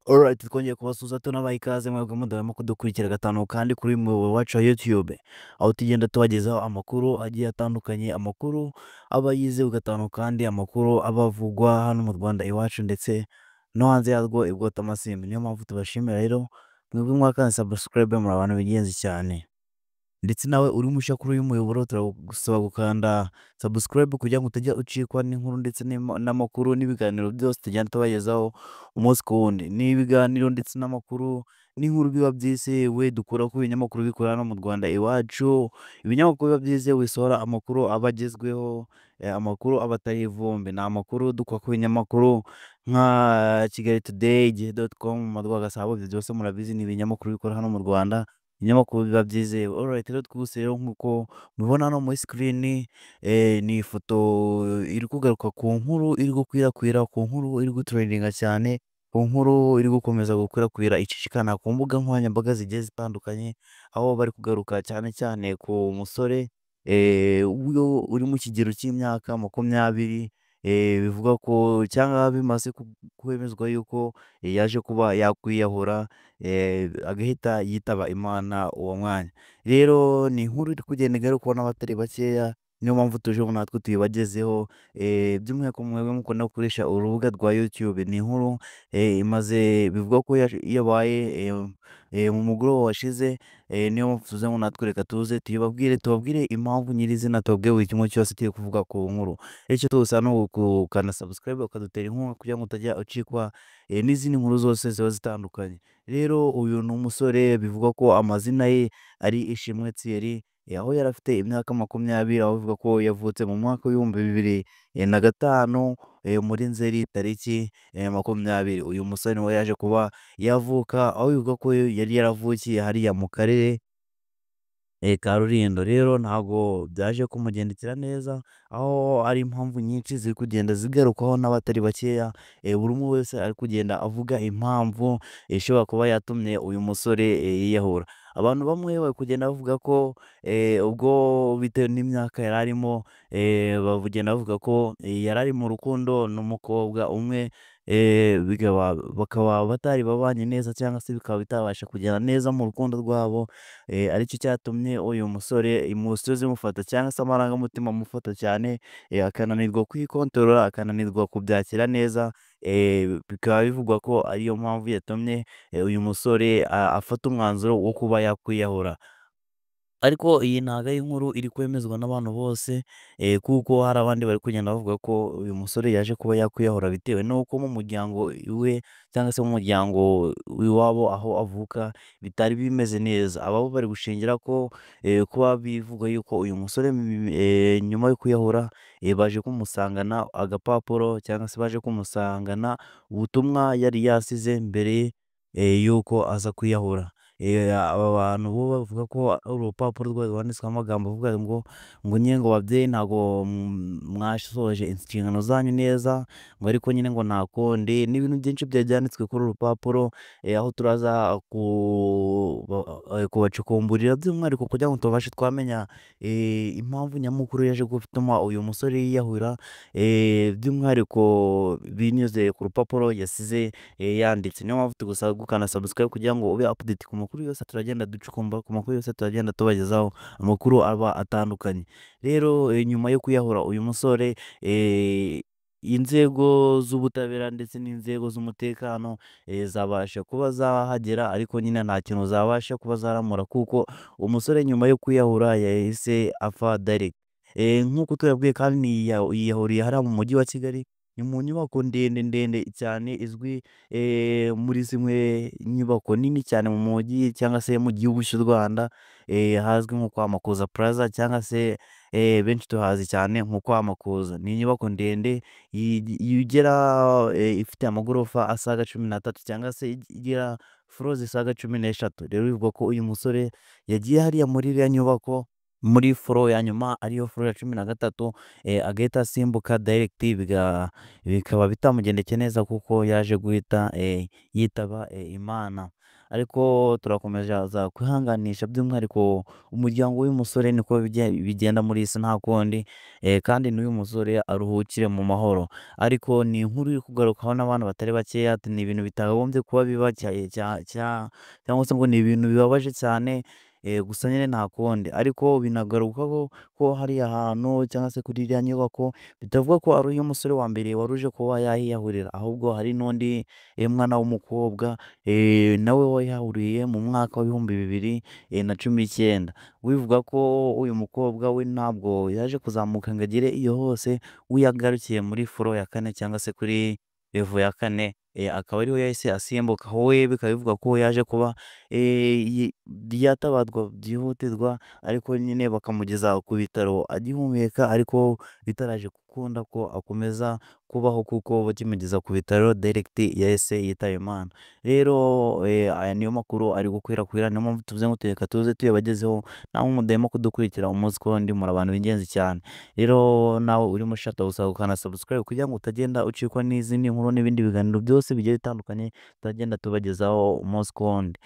Alright, twongeye kubasuhuza tunabaha ikaze mwebwe mudahwema kudukurikira gatanu kandi kuri uyu muyoboro wacu wa YouTube, aho tugenda tubagezaho amakuru agiye atandukanye, amakuru aba yizewe gatanu kandi amakuru aba avugwa hano mu Rwanda iwacu ndetse no hanze yarwo i Bwotamasimbi. Niyo mpamvu tubashimira rero mwebwe mwakanze subscribe, muri abantu b'ingenzi cyane. Ndetse nawe uri mushya kuri uyu muyoboro turagusaba gukanda subscribe kugira ngo utajya ucikwa n'inkuru ndetse n'amakuru n'ibiganiro byose tugenda tubagezaho umunsi ku wundi. Ni ibiganiro ndetse n'amakuru n'inkuru biba byizewe dukura ku binyamakuru bikorera hano mu Rwanda iwacu, ibinyamakuru biba byizewe bisohora amakuru aba agezweho, amakuru aba atari ivumbi. Ni amakuru dukura ku binyamakuru nka Kigali Today, Igihe.com, Maduka Gasabo, ibyo byose murabizi ni ibinyamakuru bikorera hano mu Rwanda, ibinyamakuru biba byizewe. Alright, rero twihuse rero nk'uko mubibona hano muri screen, ni ifoto iri kugaruka ku nkuru iri gukwirakwira, ku nkuru iri gutrendinga cyane, ku nkuru iri gukomeza gukwirakwira icicikana ku mbuga nkoranyambaga zigiye zitandukanye, aho bari kugaruka cyane cyane ku musore uri mu kigero cy'imyaka 20, bivuga ko cyangwa bimaze kwemezwa yuko yaje kuba yakwiyahura, agahita yitaba Imana uwo mwanya. Rero ni inkuru iri kugenda igarukwaho n'abatari bakeya, niyo mpamvu tuje ngo natwe tuyibagezeho, by'umwihariko mwebwe mukunda gukoresha urubuga rwa YouTube. Ni inkuru imaze bivugwa ko yabaye mu mugoroba washize, niyo mpamvu tuze ngo natwe reka tuze tubabwire impamvu nyirizina, tubabwire buri kimwe cyose turi kuvuga ku nkuru. Icyo tuwusaba ni gukanda subscribe ukadutera inkunga kugira ngo utajya ucikwa n'izindi nkuru zose ziba zitandukanye. Rero uyu ni umusore bivugwa ko amazina ye ari Ishimwe Thierry, aho yari afite imyaka 20, aho bivuga ko yavutse mu mwaka w'2005, muri Nzeri tariki 20. Uyu musore niwe yaje kuba yavuka, aho bivuga ko yari yaravukiye hariya mu karere ka Rulindo. Rero ntabwo byaje kumugendekera neza, aho ari impamvu nyinshi ziri kugenda zigarukwaho n'abatari bakeya, buri umwe wese ari kugenda avuga impamvu ishobora kuba yatumye uyu musore yiyahura. Abantu bamwe bari kugenda bavuga ko ubwo bitewe n'imyaka yari arimo, bagenda bavuga ko yari ari mu rukundo n'umukobwa umwe, bakaba batari babanye neza cyangwa se bikaba bitabasha kugenda neza mu rukundo rwabo, aricyo cyatumye uyu musore emotion zimufata cyangwa se amarangamutima amufata cyane, akananirwa kwikontorora, akananirwa kubyakira neza, bikaba bivugwa ko ariyo mpamvu yatumye uyu musore afata umwanzuro wo kuba yakwiyahura. Ariko iyi ntago ari inkuru iri kwemezwa n'abantu bose, kuko hari abandi bari kugenda bavuga ko uyu musore yaje kuba yakwiyahura bitewe n'uko mu muryango iwe cyangwa se mu muryango w'iwabo aho avuka bitari bimeze neza. Aba bo bari gushingira ko kuba bivuga yuko uyu musore nyuma yo kwiyahura, baje kumusangana agapapuro cyangwa se baje kumusangana ubutumwa yari yasize mbere y'uko aza kwiyahura. Aba bantu bo bavuga ko ari urupapuro rwari rwanditsweho amagambo avuga ngo nyine ngo babyeyi ntabwo mwasohoje inshingano zanyu neza, ngo ariko nyine ngo nta kundi, n'ibintu byinshi byari byanditswe kuri uru rupapuro, aho turaza kubacukumburira by'umwihariko kugira ngo tubashe twamenya impamvu nyamukuru yaje gutuma uyu musore yiyahura, by'umwihariko binyuze ku rupapuro yasize yanditse. Niyo mpamvu tugusaba gukanda subscribe kugira ngo ube update ku makuru yose turagenda ducukumbura, ku makuru yose turagenda tubagezaho amakuru aba atandukanye. Rero nyuma yo kwiyahura uyu musore, inzego z'ubutabera ndetse n'inzego z'umutekano zabasha kuba zahagera, ariko nyine nta kintu zabasha kuba zaramura kuko umusore nyuma yo kwiyahura yahise apfa direct. Nk'uko tubabwiye kandi yiyahuriye hariya mu mujyi wa Kigali, ni mu nyubako ndende cyane izwi, muri zimwe nyubako nini cyane mu mujyi cyangwa se mu gihugu cy'u Rwanda, hazwi nko kwa Makuza Plaza cyangwa se benshi tuhazi cyane nko kwa Makuza. Ni inyubako ndende igera, ifite amagorofa asaga 13 cyangwa se igira floor zisaga 13. Rero bivugwa ko uyu musore yagiye hariya muri iriya nyubako muri floor ya nyuma ariyo floor ya 13, agahita asimbuka direct, bikaba bitamugendekeye neza kuko yaje guhita yitaba Imana. ariko turakomeza kwihanganisha by'umwihariko umuryango w'uyu musore niko bigenda muri iyi si nta kundi, kandi n'uyu musore aruhukire mu mahoro. Ariko ni inkuru iri kugarukaho n'abantu batari bakeya ati ni ibintu bitagombye kuba biba cyangwa se ngo ni ibintu bibabaje cyane, gusa nyine nta kundi. Ariko binagarukaho ko hariya hantu cyangwa se kuri iriya nyubako bitavuga ko ari uyu musore wa mbere wari uje kuba yahiyahurira, ahubwo hari n'undi mwana w'umukobwa nawe wayihahuriye mu mwaka w'ibihumbi bibiri na cumi n'icyenda. Bivuga ko uyu mukobwa we ntabwo yaje kuzamuka ngo agere iyo hose, we yagarukiye muri furo ya kane cyangwa se kuri revo ya kane, akaba ariho yahise asimbuka. We bikaba bivuga ko yaje kuba yatabarwa byihutirwa, ariko nyine bakamugeza ku bitaro agihumeka, ariko bitaraje gukunda ko akomeza kubaho kuko bakimugeza ku bitaro diregiti yahise yitaba Imana. Rero aya niyo makuru ari gukwirakwira, niyo mpamvu tuvuze ngo reka tuze tuyabagezeho, namwe mudahwema kudukurikira umunsi ku wundi, muri abantu b'ingenzi cyane. Rero nawe urimo ushaka gusa gukanda subscribe kugira ngo utagenda ucikwa n'izindi nkuru n'ibindi biganiro byose bigiye bitandukanye, tutagenda tubagezaho umunsi ku wundi.